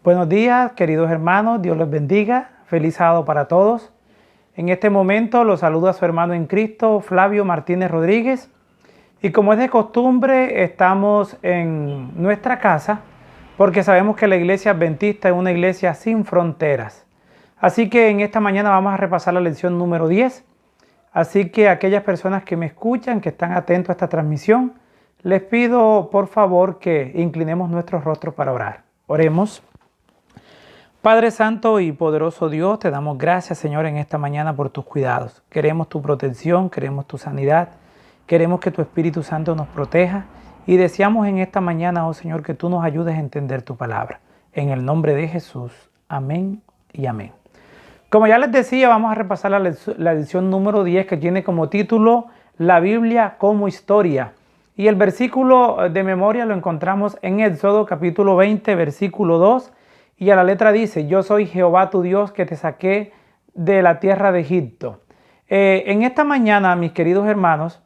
Buenos días, queridos hermanos, Dios les bendiga. Feliz sábado para todos. En este momento los saluda su hermano en Cristo, Flavio Martínez Rodríguez. Y como es de costumbre, estamos en nuestra casa porque sabemos que la iglesia adventista es una iglesia sin fronteras. Así que en esta mañana vamos a repasar la lección número 10. Así que aquellas personas que me escuchan, que están atentos a esta transmisión, les pido por favor que inclinemos nuestros rostros para orar. Oremos. Padre Santo y poderoso Dios, te damos gracias, Señor, en esta mañana por tus cuidados. Queremos tu protección, queremos tu sanidad, queremos que tu Espíritu Santo nos proteja y deseamos en esta mañana, oh Señor, que tú nos ayudes a entender tu palabra. En el nombre de Jesús. Amén y amén. Como ya les decía, vamos a repasar la edición número 10 que tiene como título La Biblia como historia. Y el versículo de memoria lo encontramos en Éxodo capítulo 20, versículo 2. Y a la letra dice, yo soy Jehová tu Dios que te saqué de la tierra de Egipto. En esta mañana, mis queridos hermanos,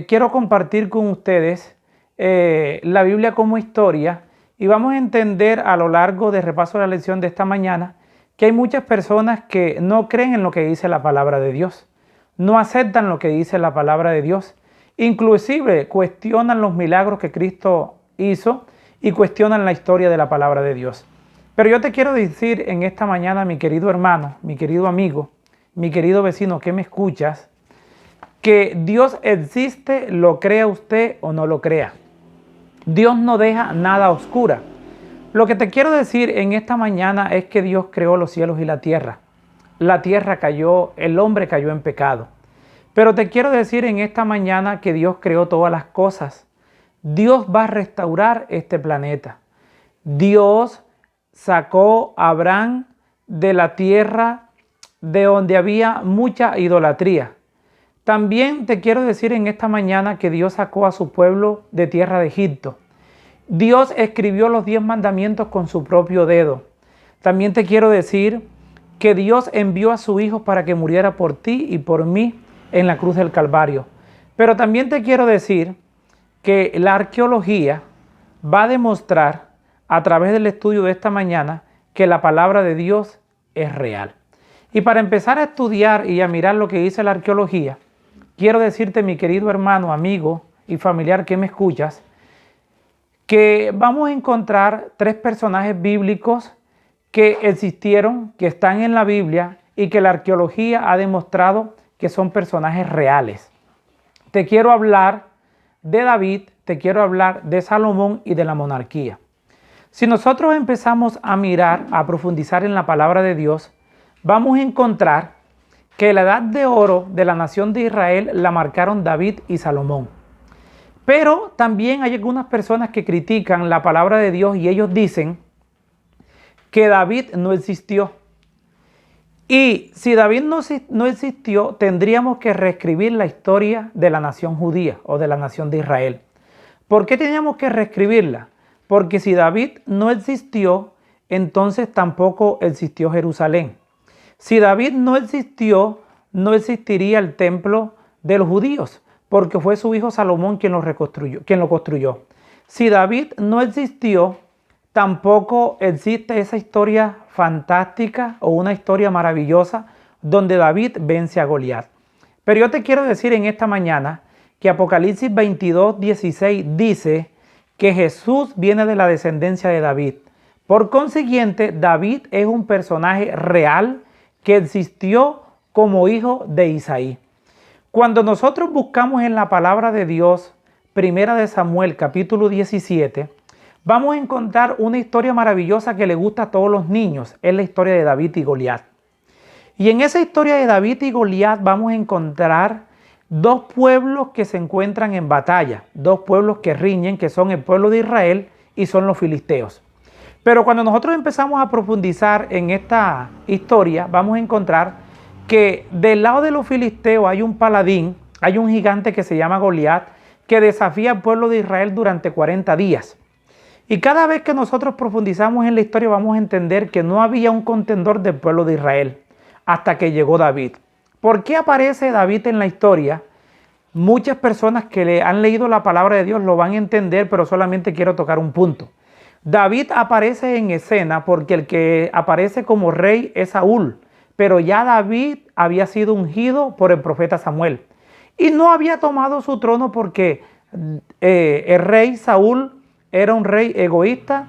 quiero compartir con ustedes la Biblia como historia y vamos a entender a lo largo del repaso de la lección de esta mañana que hay muchas personas que no creen en lo que dice la palabra de Dios, no aceptan lo que dice la palabra de Dios, inclusive cuestionan los milagros que Cristo hizo y cuestionan la historia de la palabra de Dios. Pero yo te quiero decir en esta mañana, mi querido hermano, mi querido amigo, mi querido vecino que me escuchas, que Dios existe, lo crea usted o no lo crea. Dios no deja nada a oscura. Lo que te quiero decir en esta mañana es que Dios creó los cielos y la tierra. La tierra cayó, el hombre cayó en pecado. Pero te quiero decir en esta mañana que Dios creó todas las cosas. Dios va a restaurar este planeta. Dios sacó a Abraham de la tierra de donde había mucha idolatría. También te quiero decir en esta mañana que Dios sacó a su pueblo de tierra de Egipto. Dios escribió los 10 mandamientos con su propio dedo. También te quiero decir que Dios envió a su Hijo para que muriera por ti y por mí en la cruz del Calvario. Pero también te quiero decir que la arqueología va a demostrar a través del estudio de esta mañana que la palabra de Dios es real. Y para empezar a estudiar y a mirar lo que dice la arqueología, quiero decirte, mi querido hermano, amigo y familiar que me escuchas, que vamos a encontrar 3 personajes bíblicos que existieron, que están en la Biblia y que la arqueología ha demostrado que son personajes reales. Te quiero hablar de David, te quiero hablar de Salomón y de la monarquía. Si nosotros empezamos a mirar, a profundizar en la palabra de Dios, vamos a encontrar que la edad de oro de la nación de Israel la marcaron David y Salomón. Pero también hay algunas personas que critican la palabra de Dios y ellos dicen que David no existió. Y si David no existió, tendríamos que reescribir la historia de la nación judía o de la nación de Israel. ¿Por qué teníamos que reescribirla? Porque si David no existió, entonces tampoco existió Jerusalén. Si David no existió, no existiría el templo de los judíos, porque fue su hijo Salomón quien lo construyó. Si David no existió, tampoco existe esa historia fantástica o una historia maravillosa donde David vence a Goliat. Pero yo te quiero decir en esta mañana que Apocalipsis 22:16 dice que Jesús viene de la descendencia de David. Por consiguiente, David es un personaje real que existió como hijo de Isaí. Cuando nosotros buscamos en la palabra de Dios, Primera de Samuel, capítulo 17, vamos a encontrar una historia maravillosa que le gusta a todos los niños. Es la historia de David y Goliat. Y en esa historia de David y Goliat vamos a encontrar 2 pueblos que se encuentran en batalla, 2 pueblos que riñen, que son el pueblo de Israel y son los filisteos. Pero cuando nosotros empezamos a profundizar en esta historia, vamos a encontrar que del lado de los filisteos hay un paladín, hay un gigante que se llama Goliat, que desafía al pueblo de Israel durante 40 días. Y cada vez que nosotros profundizamos en la historia vamos a entender que no había un contendor del pueblo de Israel hasta que llegó David. ¿Por qué aparece David en la historia? Muchas personas que le han leído la palabra de Dios lo van a entender, pero solamente quiero tocar un punto. David aparece en escena porque el que aparece como rey es Saúl, pero ya David había sido ungido por el profeta Samuel y no había tomado su trono porque el rey Saúl era un rey egoísta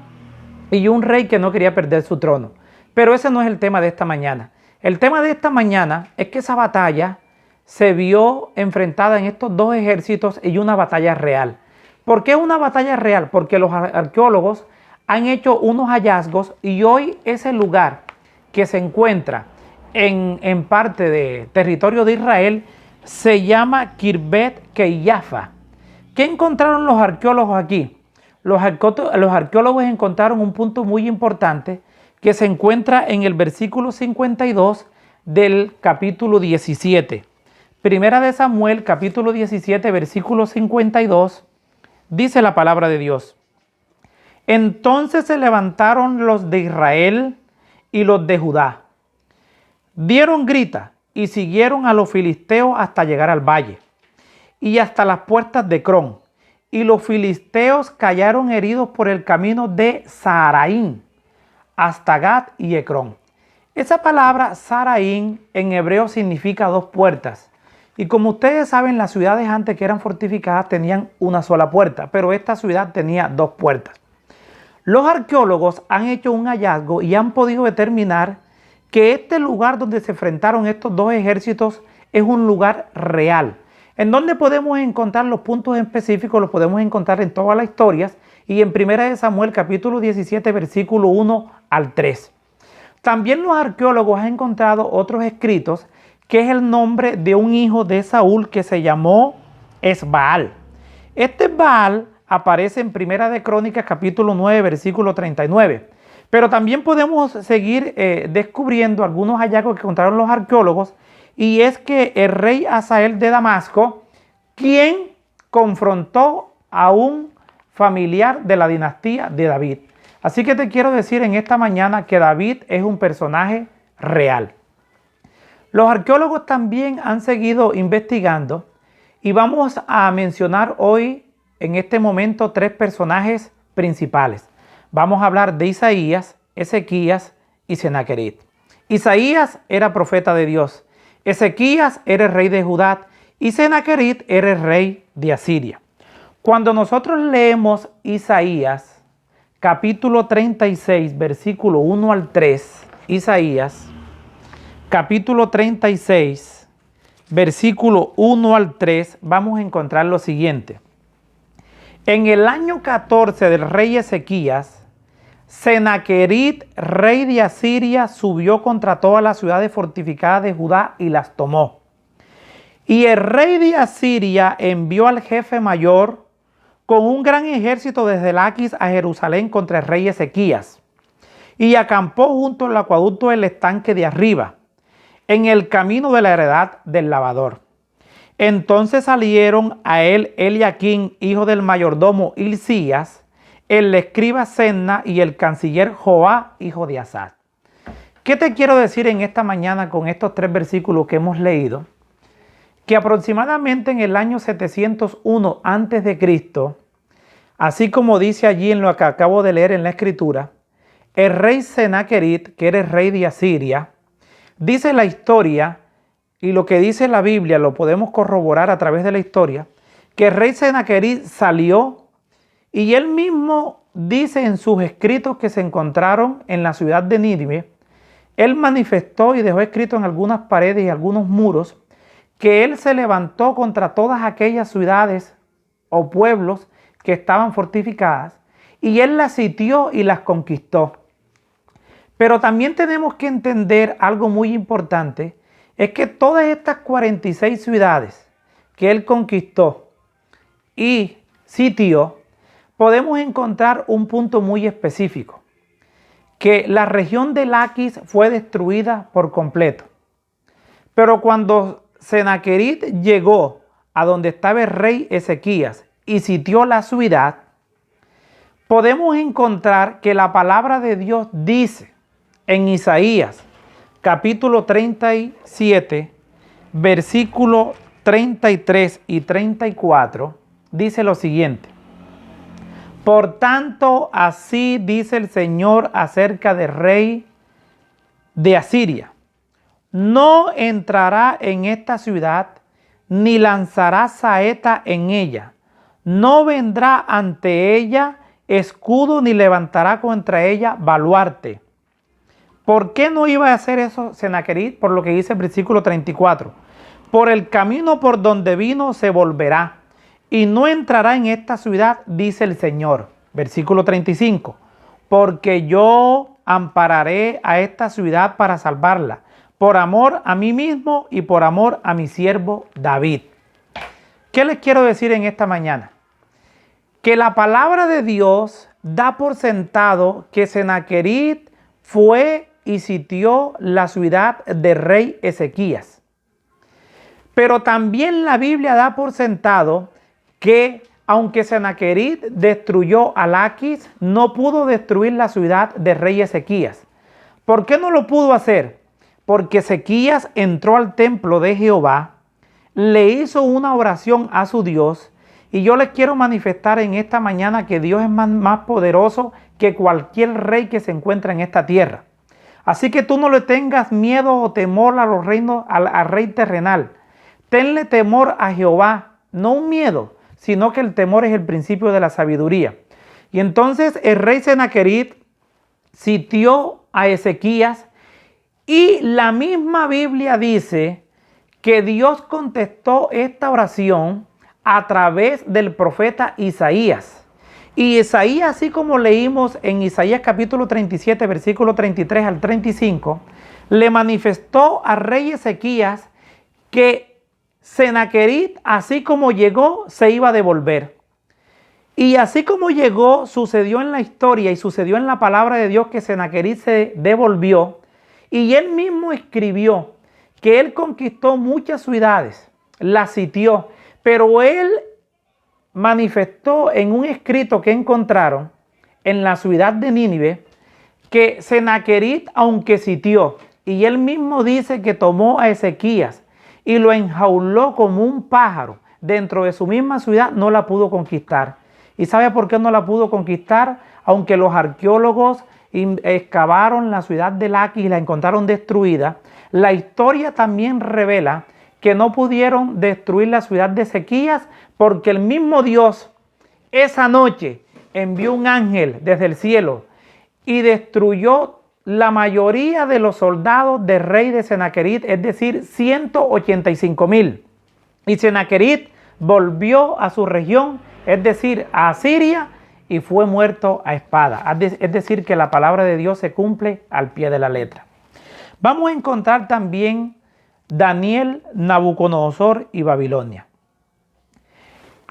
y un rey que no quería perder su trono. Pero ese no es el tema de esta mañana. El tema de esta mañana es que esa batalla se vio enfrentada en estos dos ejércitos y una batalla real. ¿Por qué una batalla real? Porque los arqueólogos han hecho unos hallazgos y hoy ese lugar que se encuentra en parte de territorio de Israel se llama Kirbet Keiyafa. ¿Qué encontraron los arqueólogos aquí? Los arqueólogos encontraron un punto muy importante que se encuentra en el versículo 52 del capítulo 17. Primera de Samuel, capítulo 17, versículo 52, dice la palabra de Dios. Entonces se levantaron los de Israel y los de Judá. Dieron grita y siguieron a los filisteos hasta llegar al valle y hasta las puertas de Crón. Y los filisteos cayeron heridos por el camino de Saraín hasta Gat y Ecrón. Esa palabra Saraín en hebreo significa dos puertas. Y como ustedes saben, las ciudades antes que eran fortificadas tenían una sola puerta, pero esta ciudad tenía dos puertas. Los arqueólogos han hecho un hallazgo y han podido determinar que este lugar donde se enfrentaron estos dos ejércitos es un lugar real. En donde podemos encontrar los puntos específicos, los podemos encontrar en todas las historias y en 1 de Samuel capítulo 17 versículo 1 al 3. También los arqueólogos han encontrado otros escritos que es el nombre de un hijo de Saúl que se llamó Esbaal. Este Esbaal aparece en 1 de Crónicas capítulo 9 versículo 39. Pero también podemos seguir descubriendo algunos hallazgos que encontraron los arqueólogos, y es que el rey Hazael de Damasco, quien confrontó a un familiar de la dinastía de David. Así que te quiero decir en esta mañana que David es un personaje real. Los arqueólogos también han seguido investigando y vamos a mencionar hoy en este momento tres personajes principales. Vamos a hablar de Isaías, Ezequías y Senaquerib. Isaías era profeta de Dios, Ezequías era el rey de Judá y Senaquerib era el rey de Asiria. Cuando nosotros leemos Isaías, capítulo 36, versículo 1 al 3, Isaías, capítulo 36, versículo 1 al 3, vamos a encontrar lo siguiente. En el año 14 del rey Ezequías, Senaquerib, rey de Asiria, subió contra todas las ciudades fortificadas de Judá y las tomó. Y el rey de Asiria envió al jefe mayor con un gran ejército desde Laquis a Jerusalén contra el rey Ezequías. Y acampó junto al acueducto del estanque de arriba, en el camino de la heredad del lavador. Entonces salieron a él Eliaquín, hijo del mayordomo Hilcías, el escriba Senna y el canciller Joá, hijo de Asaf. ¿Qué te quiero decir en esta mañana con estos tres versículos que hemos leído? Que aproximadamente en el año 701 a.C., así como dice allí en lo que acabo de leer en la escritura, el rey Senaquerib, que era el rey de Asiria, dice la historia, y lo que dice la Biblia lo podemos corroborar a través de la historia, que el rey Senaquerib salió y él mismo dice en sus escritos que se encontraron en la ciudad de Nínive. Él manifestó y dejó escrito en algunas paredes y algunos muros que él se levantó contra todas aquellas ciudades o pueblos que estaban fortificadas y él las sitió y las conquistó. Pero también tenemos que entender algo muy importante, es que todas estas 46 ciudades que él conquistó y sitió, podemos encontrar un punto muy específico, que la región de Laquis fue destruida por completo. Pero cuando Senaquerib llegó a donde estaba el rey Ezequías y sitió la ciudad, podemos encontrar que la palabra de Dios dice en Isaías, capítulo 37, versículo 33 y 34, dice lo siguiente. Por tanto, así dice el Señor acerca del rey de Asiria: no entrará en esta ciudad, ni lanzará saeta en ella. No vendrá ante ella escudo, ni levantará contra ella baluarte. ¿Por qué no iba a hacer eso Senaquerib? Por lo que dice el versículo 34. Por el camino por donde vino se volverá, y no entrará en esta ciudad, dice el Señor. Versículo 35. Porque yo ampararé a esta ciudad para salvarla, por amor a mí mismo y por amor a mi siervo David. ¿Qué les quiero decir en esta mañana? Que la palabra de Dios da por sentado que Senaquerib fue y sitió la ciudad del rey Ezequías. Pero también la Biblia da por sentado que aunque Senaquerib destruyó a Laquis, no pudo destruir la ciudad del rey Ezequías. ¿Por qué no lo pudo hacer? Porque Ezequías entró al templo de Jehová, le hizo una oración a su Dios, y yo les quiero manifestar en esta mañana que Dios es más poderoso que cualquier rey que se encuentra en esta tierra. Así que tú no le tengas miedo o temor a los reinos, al rey terrenal. Tenle temor a Jehová, no un miedo, sino que el temor es el principio de la sabiduría. Y entonces el rey Senaquerib sitió a Ezequías, y la misma Biblia dice que Dios contestó esta oración a través del profeta Isaías. Y Isaías, así como leímos en Isaías capítulo 37, versículo 33 al 35, le manifestó al rey Ezequías que Senaquerib, así como llegó, se iba a devolver. Y así como llegó, sucedió en la historia y sucedió en la palabra de Dios que Senaquerib se devolvió. Y él mismo escribió que él conquistó muchas ciudades, las sitió, pero él manifestó en un escrito que encontraron en la ciudad de Nínive que Senaquerib, aunque sitió, y él mismo dice que tomó a Ezequías y lo enjauló como un pájaro dentro de su misma ciudad, no la pudo conquistar. ¿Y sabe por qué no la pudo conquistar? Aunque los arqueólogos excavaron la ciudad de Laquis y la encontraron destruida, la historia también revela que no pudieron destruir la ciudad de Ezequías porque el mismo Dios esa noche envió un ángel desde el cielo y destruyó la mayoría de los soldados del rey de Senaquerib, es decir, 185,000. Y Senaquerib volvió a su región, es decir, a Asiria, y fue muerto a espada. Es decir, que la palabra de Dios se cumple al pie de la letra. Vamos a encontrar también Daniel, Nabucodonosor y Babilonia.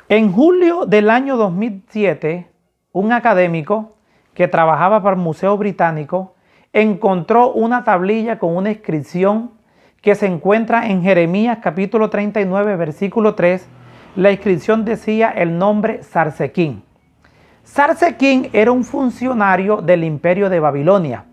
En julio del año 2007, un académico que trabajaba para el Museo Británico encontró una tablilla con una inscripción que se encuentra en Jeremías capítulo 39, versículo 3. La inscripción decía el nombre Sarsequín. Sarsequín era un funcionario del imperio de Babilonia.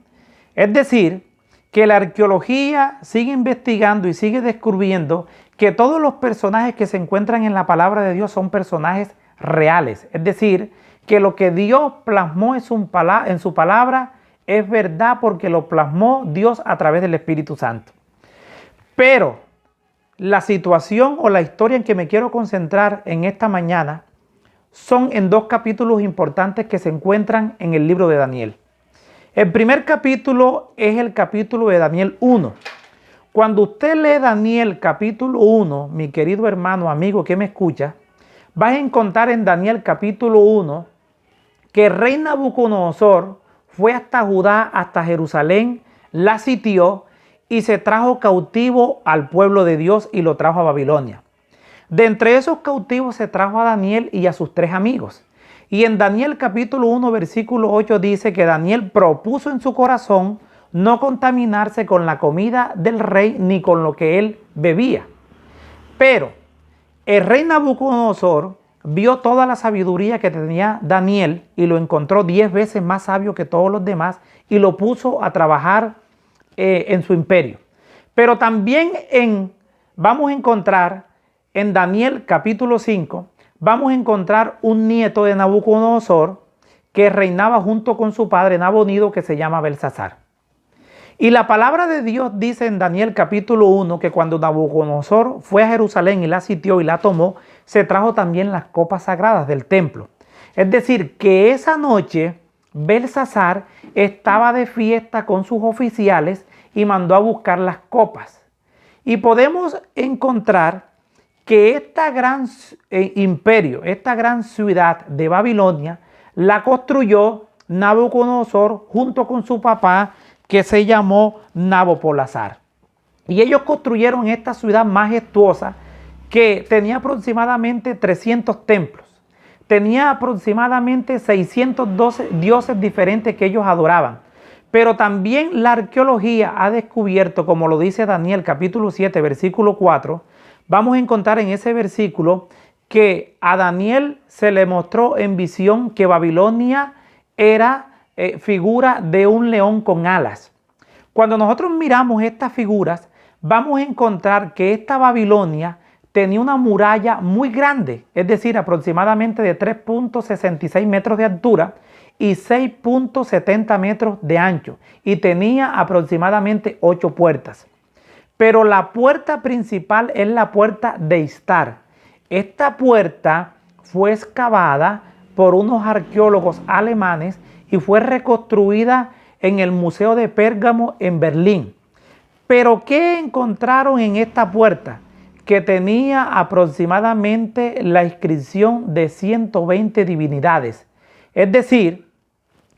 Es decir, que la arqueología sigue investigando y sigue descubriendo que todos los personajes que se encuentran en la palabra de Dios son personajes reales. Es decir, que lo que Dios plasmó en su palabra es verdad porque lo plasmó Dios a través del Espíritu Santo. Pero la situación o la historia en que me quiero concentrar en esta mañana son en dos capítulos importantes que se encuentran en el libro de Daniel. El primer capítulo es el capítulo de Daniel 1. Cuando usted lee Daniel capítulo 1, mi querido hermano, amigo que me escucha, vas a encontrar en Daniel capítulo 1 que el rey Nabucodonosor fue hasta Judá, hasta Jerusalén, la sitió y se trajo cautivo al pueblo de Dios y lo trajo a Babilonia. De entre esos cautivos se trajo a Daniel y a sus 3 amigos. Y en Daniel capítulo 1 versículo 8 dice que Daniel propuso en su corazón no contaminarse con la comida del rey ni con lo que él bebía. Pero el rey Nabucodonosor vio toda la sabiduría que tenía Daniel y lo encontró 10 veces más sabio que todos los demás y lo puso a trabajar en su imperio. Pero también vamos a encontrar en Daniel capítulo 5, vamos a encontrar un nieto de Nabucodonosor que reinaba junto con su padre Nabonido, que se llama Belsasar. Y la palabra de Dios dice en Daniel capítulo 1 que cuando Nabucodonosor fue a Jerusalén y la sitió y la tomó, se trajo también las copas sagradas del templo. Es decir, que esa noche Belsasar estaba de fiesta con sus oficiales y mandó a buscar las copas. Y podemos encontrar que este gran imperio, esta gran ciudad de Babilonia, la construyó Nabucodonosor junto con su papá, que se llamó Nabopolassar. Y ellos construyeron esta ciudad majestuosa que tenía aproximadamente 300 templos. Tenía aproximadamente 612 dioses diferentes que ellos adoraban. Pero también la arqueología ha descubierto, como lo dice Daniel capítulo 7, versículo 4, vamos a encontrar en ese versículo que a Daniel se le mostró en visión que Babilonia era figura de un león con alas. Cuando nosotros miramos estas figuras, vamos a encontrar que esta Babilonia tenía una muralla muy grande, es decir, aproximadamente de 3.66 metros de altura y 6.70 metros de ancho, y tenía aproximadamente 8 puertas. Pero la puerta principal es la puerta de Istar. Esta puerta fue excavada por unos arqueólogos alemanes y fue reconstruida en el Museo de Pérgamo en Berlín. Pero ¿qué encontraron en esta puerta? Que tenía aproximadamente la inscripción de 120 divinidades. Es decir,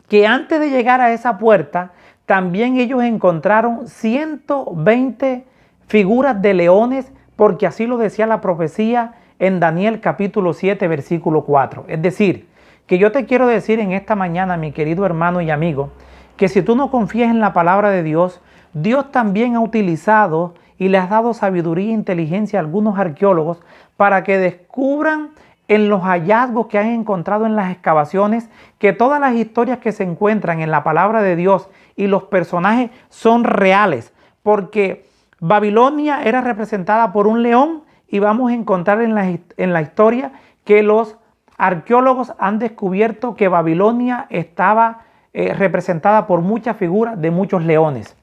que antes de llegar a esa puerta, también ellos encontraron 120 figuras de leones, porque así lo decía la profecía en Daniel capítulo 7, versículo 4. Es decir, que yo te quiero decir en esta mañana, mi querido hermano y amigo, que si tú no confías en la palabra de Dios, Dios también ha utilizado y le has dado sabiduría e inteligencia a algunos arqueólogos para que descubran en los hallazgos que han encontrado en las excavaciones que todas las historias que se encuentran en la palabra de Dios y los personajes son reales, porque Babilonia era representada por un león y vamos a encontrar en la historia que los arqueólogos han descubierto que Babilonia estaba representada por muchas figuras de muchos leones.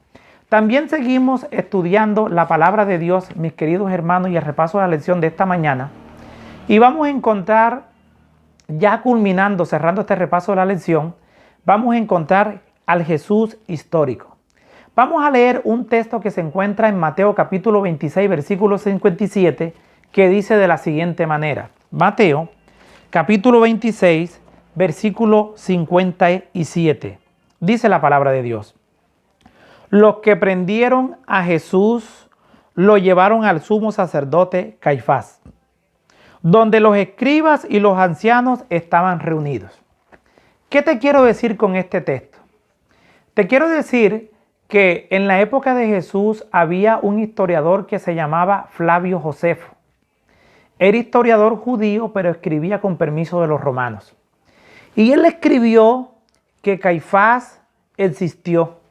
También seguimos estudiando la palabra de Dios, mis queridos hermanos, y el repaso de la lección de esta mañana. Y vamos a encontrar, ya culminando, cerrando este repaso de la lección, vamos a encontrar al Jesús histórico. Vamos a leer un texto que se encuentra en Mateo capítulo 26, versículo 57, que dice de la siguiente manera. Mateo capítulo 26, versículo 57. Dice la palabra de Dios. Los que prendieron a Jesús lo llevaron al sumo sacerdote Caifás, donde los escribas y los ancianos estaban reunidos. ¿Qué te quiero decir con este texto? Te quiero decir que en la época de Jesús había un historiador que se llamaba Flavio Josefo. Era historiador judío, pero escribía con permiso de los romanos. Y él escribió que Caifás existió.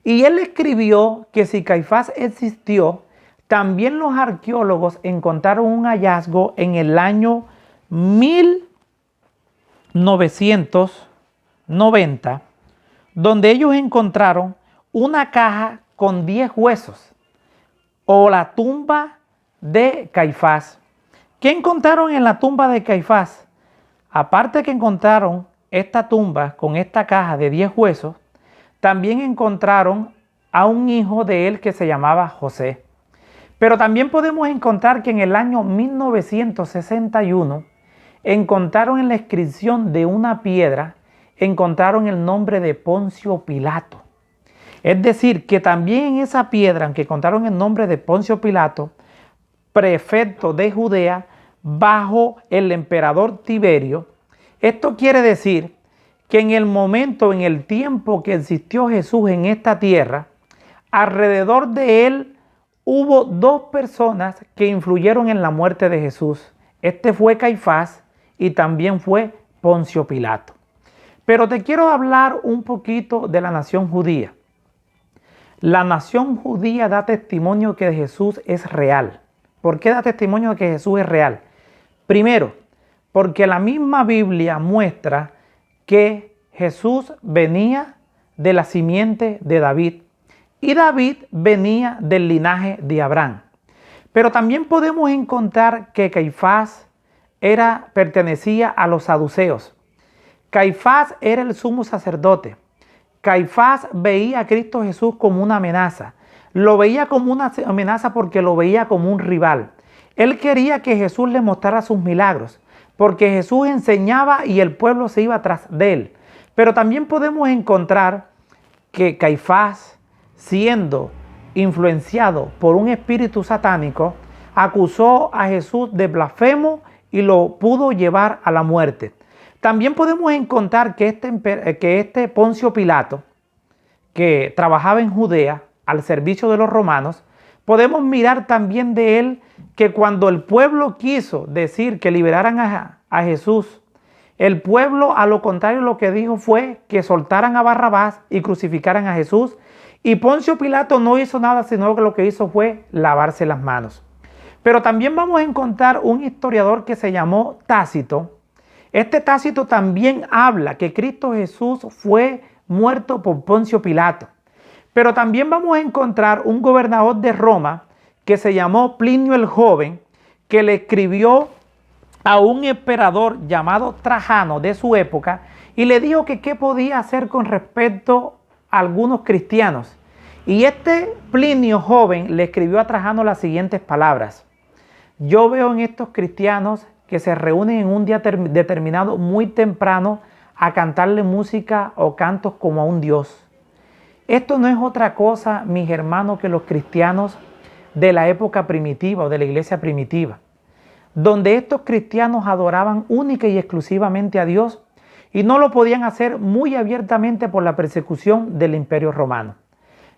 Y él escribió que si Caifás existió, también los arqueólogos encontraron un hallazgo en el año 1990, donde ellos encontraron una caja con 10 huesos, o la tumba de Caifás. ¿Qué encontraron en la tumba de Caifás? Aparte que encontraron esta tumba con esta caja de 10 huesos, también encontraron a un hijo de él que se llamaba José. Pero también podemos encontrar que en el año 1961 encontraron en la inscripción de una piedra, encontraron el nombre de Poncio Pilato. Es decir, que también en esa piedra, aunque encontraron el nombre de Poncio Pilato, prefecto de Judea, bajo el emperador Tiberio, esto quiere decir que en el momento, en el tiempo que existió Jesús en esta tierra, alrededor de él hubo 2 personas que influyeron en la muerte de Jesús. Este fue Caifás y también fue Poncio Pilato. Pero te quiero hablar un poquito de la nación judía. La nación judía da testimonio que Jesús es real. ¿Por qué da testimonio de que Jesús es real? Primero, porque la misma Biblia muestra que Jesús venía de la simiente de David y David venía del linaje de Abraham. Pero también podemos encontrar que Caifás pertenecía a los saduceos. Caifás era el sumo sacerdote. Caifás veía a Cristo Jesús como una amenaza. Lo veía como una amenaza porque lo veía como un rival. Él quería que Jesús le mostrara sus milagros, porque Jesús enseñaba y el pueblo se iba tras de él. Pero también podemos encontrar que Caifás, siendo influenciado por un espíritu satánico, acusó a Jesús de blasfemo y lo pudo llevar a la muerte. También podemos encontrar que este Poncio Pilato, que trabajaba en Judea al servicio de los romanos, podemos mirar también de él que cuando el pueblo quiso decir que liberaran a Jesús, el pueblo a lo contrario lo que dijo fue que soltaran a Barrabás y crucificaran a Jesús. Y Poncio Pilato no hizo nada, sino que lo que hizo fue lavarse las manos. Pero también vamos a encontrar un historiador que se llamó Tácito. Este Tácito también habla que Cristo Jesús fue muerto por Poncio Pilato. Pero también vamos a encontrar un gobernador de Roma que se llamó Plinio el Joven, que le escribió a un emperador llamado Trajano de su época y le dijo que qué podía hacer con respecto a algunos cristianos. Y este Plinio Joven le escribió a Trajano las siguientes palabras: yo veo en estos cristianos que se reúnen en un día determinado muy temprano a cantarle música o cantos como a un dios. Esto no es otra cosa, mis hermanos, que los cristianos de la época primitiva o de la iglesia primitiva, donde estos cristianos adoraban única y exclusivamente a Dios y no lo podían hacer muy abiertamente por la persecución del Imperio Romano.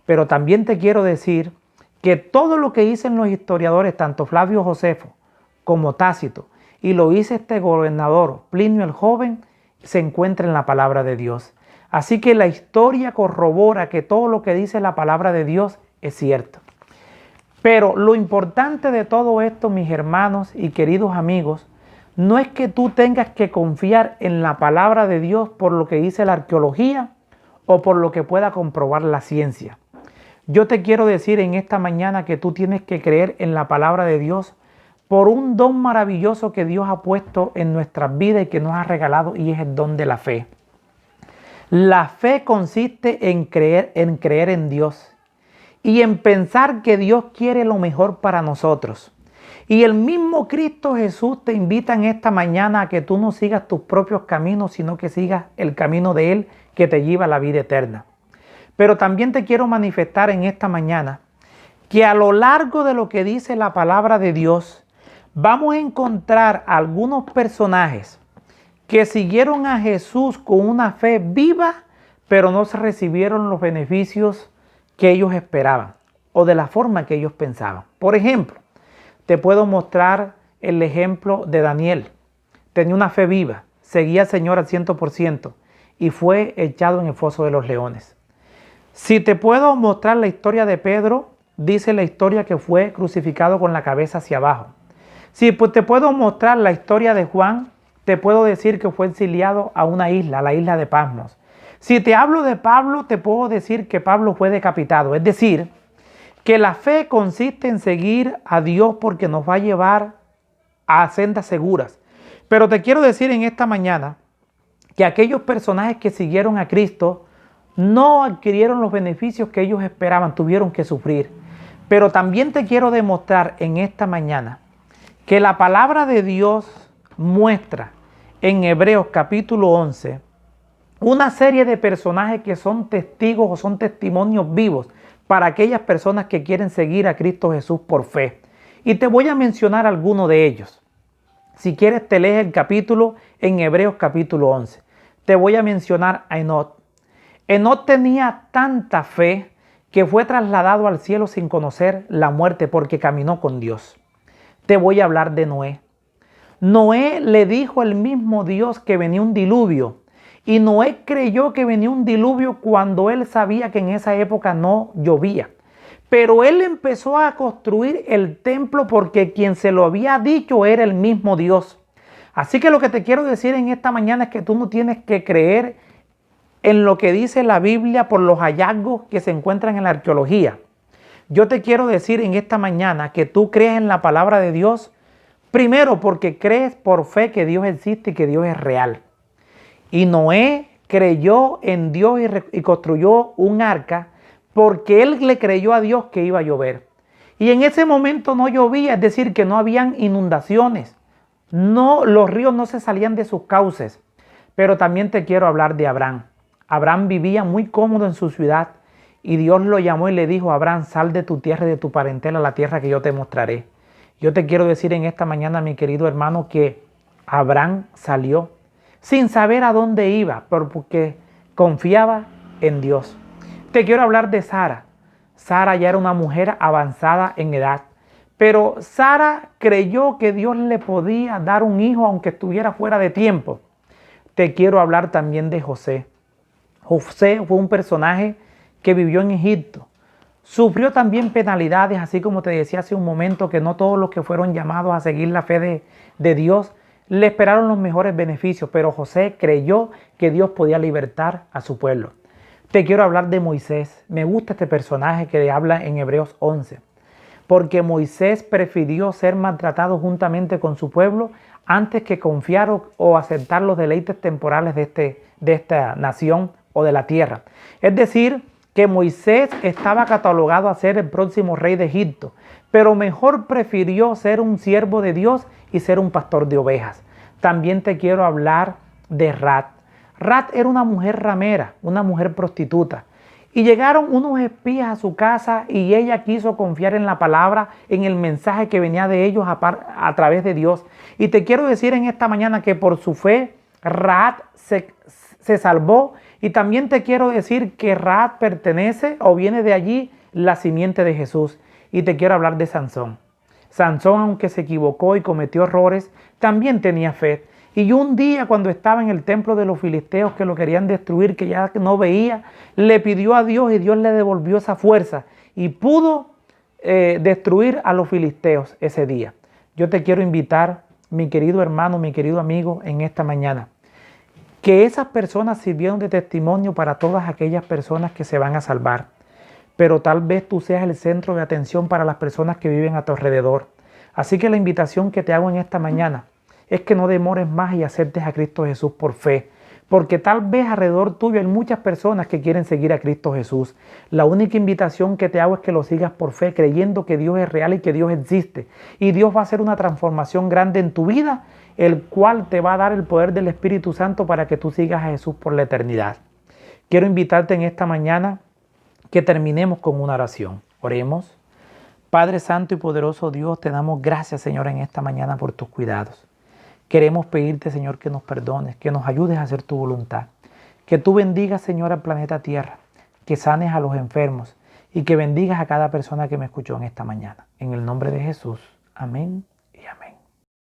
Pero también te quiero decir que todo lo que dicen los historiadores, tanto Flavio Josefo como Tácito, y lo dice este gobernador Plinio el Joven, se encuentra en la palabra de Dios. Así que la historia corrobora que todo lo que dice la palabra de Dios es cierto. Pero lo importante de todo esto, mis hermanos y queridos amigos, no es que tú tengas que confiar en la palabra de Dios por lo que dice la arqueología o por lo que pueda comprobar la ciencia. Yo te quiero decir en esta mañana que tú tienes que creer en la palabra de Dios por un don maravilloso que Dios ha puesto en nuestras vidas y que nos ha regalado, y es el don de la fe. La fe consiste en creer en Dios y en pensar que Dios quiere lo mejor para nosotros. Y el mismo Cristo Jesús te invita en esta mañana a que tú no sigas tus propios caminos, sino que sigas el camino de Él que te lleva a la vida eterna. Pero también te quiero manifestar en esta mañana que a lo largo de lo que dice la palabra de Dios, vamos a encontrar algunos personajes que siguieron a Jesús con una fe viva, pero no se recibieron los beneficios que ellos esperaban o de la forma que ellos pensaban. Por ejemplo, te puedo mostrar el ejemplo de Daniel. Tenía una fe viva, seguía al Señor al 100% y fue echado en el foso de los leones. Si te puedo mostrar la historia de Pedro, dice la historia que fue crucificado con la cabeza hacia abajo. Si te puedo mostrar la historia de Juan, te puedo decir que fue exiliado a una isla, la isla de Patmos. Si te hablo de Pablo, te puedo decir que Pablo fue decapitado. Es decir, que la fe consiste en seguir a Dios porque nos va a llevar a sendas seguras. Pero te quiero decir en esta mañana que aquellos personajes que siguieron a Cristo no adquirieron los beneficios que ellos esperaban, tuvieron que sufrir. Pero también te quiero demostrar en esta mañana que la palabra de Dios muestra en Hebreos capítulo 11 una serie de personajes que son testigos o son testimonios vivos para aquellas personas que quieren seguir a Cristo Jesús por fe. Y te voy a mencionar algunos de ellos. Si quieres te lees el capítulo en Hebreos capítulo 11. Te voy a mencionar a Enoc. Enoc tenía tanta fe que fue trasladado al cielo sin conocer la muerte porque caminó con Dios. Te voy a hablar de Noé. Noé le dijo al mismo Dios que venía un diluvio. Y Noé creyó que venía un diluvio cuando él sabía que en esa época no llovía. Pero él empezó a construir el templo porque quien se lo había dicho era el mismo Dios. Así que lo que te quiero decir en esta mañana es que tú no tienes que creer en lo que dice la Biblia por los hallazgos que se encuentran en la arqueología. Yo te quiero decir en esta mañana que tú crees en la palabra de Dios, primero porque crees por fe que Dios existe y que Dios es real. Y Noé creyó en Dios y construyó un arca porque él le creyó a Dios que iba a llover. Y en ese momento no llovía, es decir, que no habían inundaciones. No, los ríos no se salían de sus cauces. Pero también te quiero hablar de Abraham. Abraham vivía muy cómodo en su ciudad y Dios lo llamó y le dijo: Abraham, sal de tu tierra y de tu parentela a la tierra que yo te mostraré. Yo te quiero decir en esta mañana, mi querido hermano, que Abraham salió sin saber a dónde iba, porque confiaba en Dios. Te quiero hablar de Sara. Sara ya era una mujer avanzada en edad, pero Sara creyó que Dios le podía dar un hijo aunque estuviera fuera de tiempo. Te quiero hablar también de José. José fue un personaje que vivió en Egipto. Sufrió también penalidades, así como te decía hace un momento, que no todos los que fueron llamados a seguir la fe de Dios le esperaron los mejores beneficios, pero José creyó que Dios podía libertar a su pueblo. Te quiero hablar de Moisés. Me gusta este personaje que habla en Hebreos 11, porque Moisés prefirió ser maltratado juntamente con su pueblo antes que confiar o aceptar los deleites temporales de esta nación o de la tierra. Es decir, que Moisés estaba catalogado a ser el próximo rey de Egipto, pero mejor prefirió ser un siervo de Dios y ser un pastor de ovejas. También te quiero hablar de Rat. Rat era una mujer ramera, una mujer prostituta. Y llegaron unos espías a su casa y ella quiso confiar en la palabra, en el mensaje que venía de ellos a través de Dios. Y te quiero decir en esta mañana que por su fe, Rahat se salvó. Y también te quiero decir que Rahat pertenece o viene de allí la simiente de Jesús. Y te quiero hablar de Sansón. Sansón, aunque se equivocó y cometió errores, también tenía fe. Y un día, cuando estaba en el templo de los filisteos que lo querían destruir, que ya no veía, le pidió a Dios y Dios le devolvió esa fuerza y pudo destruir a los filisteos ese día. Yo te quiero invitar, mi querido hermano, mi querido amigo, en esta mañana, que esas personas sirvieron de testimonio para todas aquellas personas que se van a salvar. Pero tal vez tú seas el centro de atención para las personas que viven a tu alrededor. Así que la invitación que te hago en esta mañana es que no demores más y aceptes a Cristo Jesús por fe. Porque tal vez alrededor tuyo hay muchas personas que quieren seguir a Cristo Jesús. La única invitación que te hago es que lo sigas por fe, creyendo que Dios es real y que Dios existe. Y Dios va a hacer una transformación grande en tu vida, el cual te va a dar el poder del Espíritu Santo para que tú sigas a Jesús por la eternidad. Quiero invitarte en esta mañana que terminemos con una oración. Oremos. Padre Santo y poderoso Dios, te damos gracias, Señor, en esta mañana por tus cuidados. Queremos pedirte, Señor, que nos perdones, que nos ayudes a hacer tu voluntad. Que tú bendigas, Señor, al planeta Tierra, que sanes a los enfermos y que bendigas a cada persona que me escuchó en esta mañana. En el nombre de Jesús. Amén